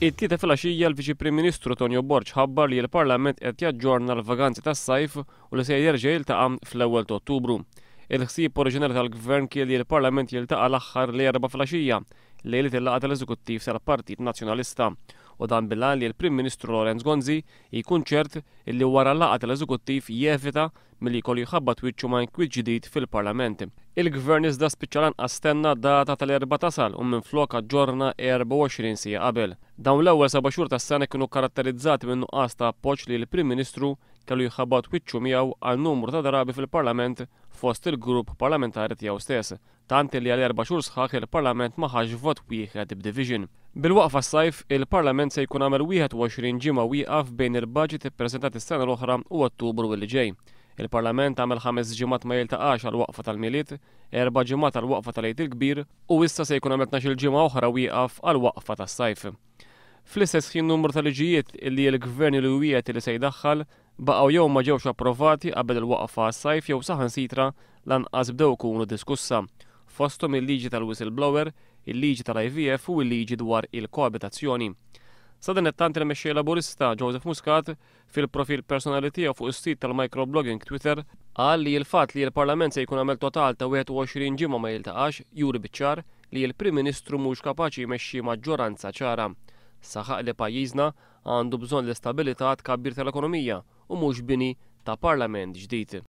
It-tlieta filgħaxija l-Viċi Prim Ministru Tonio Borġ ħabbar li l-Parlament qed jaġġorna l-vaganzi tas-sajf u li se jerġa' jiltaqa' fl-ewwel ta' Ottubru. Il-ħsieb oriġinali tal-Gvern kien li l-Parlament jiltaqa' l-aħħar l-erba' filgħaxija lejlet il-laqgħa tal-Eżekuttiv tal-Partit Nazzjonalista u dan bil-għan li l-Prim Ministru Għanzi jkun ċert illi wara l-laqgħa tal-Eżekuttiv jevita milli jkollu jħabbat wiċċu ma' inkwiet ġdid fil-Parlament. Il-Gvern iżda spiċċa lanqas stenna data tal-erba' tasal u minflok aġġorna 24 siegħa qabel. Dawn l-ewwel 7 xhur tas-sena kienu karatterizzati minn nuqqas ta' appoġġ li l-Prim Ministru kellu jħabbat wiċċu miegħu għal numru ta' drabi fil-Parlament fost il-grupp parlamentari tiegħu stess, tant li għal 4 xhur sħaħ il-Parlament ma ħax vot wieħed b'division. Bil-waqfa s-sajf, il-Parlament se jkun għamel 21 ġimgħa wieqaf bejn il-budget ippreżentat is-sena l-oħra u Ottubru li ġej. Il-Parlament għamel 5 ġimgħat ma jiltaqax għal waqfa tal-miliet, 4 ġimgħat għal waqfa tal-Għid il-Kbir u issa se jkun għamel 12 ġimgħa oħra wieqaf għal waqfa tas-sajf. Fl-istess ħin numru ta' liġijiet li l-Gvern li wiegħed li se jdaħħal baqgħu jew ma ġewx approvati qabel il-waqfa għas-sajf jew saħansitra lanqas bdew ikunu diskussa. Fosthom il-liġi tal-whistleblower, il-liġi tal-IVF u l-liġi dwar il-koabitazzjoni. Sa dan it-tant il-mexxej Laburista Joseph Muscat fil-profil personali tiegħu fuq is-sit tal-microblogging Twitter qal li l-fatt li l-Parlament se jkun għamel total ta' 21 ġimgħa ma jiltaqax juri biċ-ċar li l-Prim Ministru mhux kapaċi jmexxi maġġoranza ċara. Saħaq li pajjiżna għandu bżonn l-istabilità tkabbir tal-ekonomija u mhux bini ta' Parlament ġdid.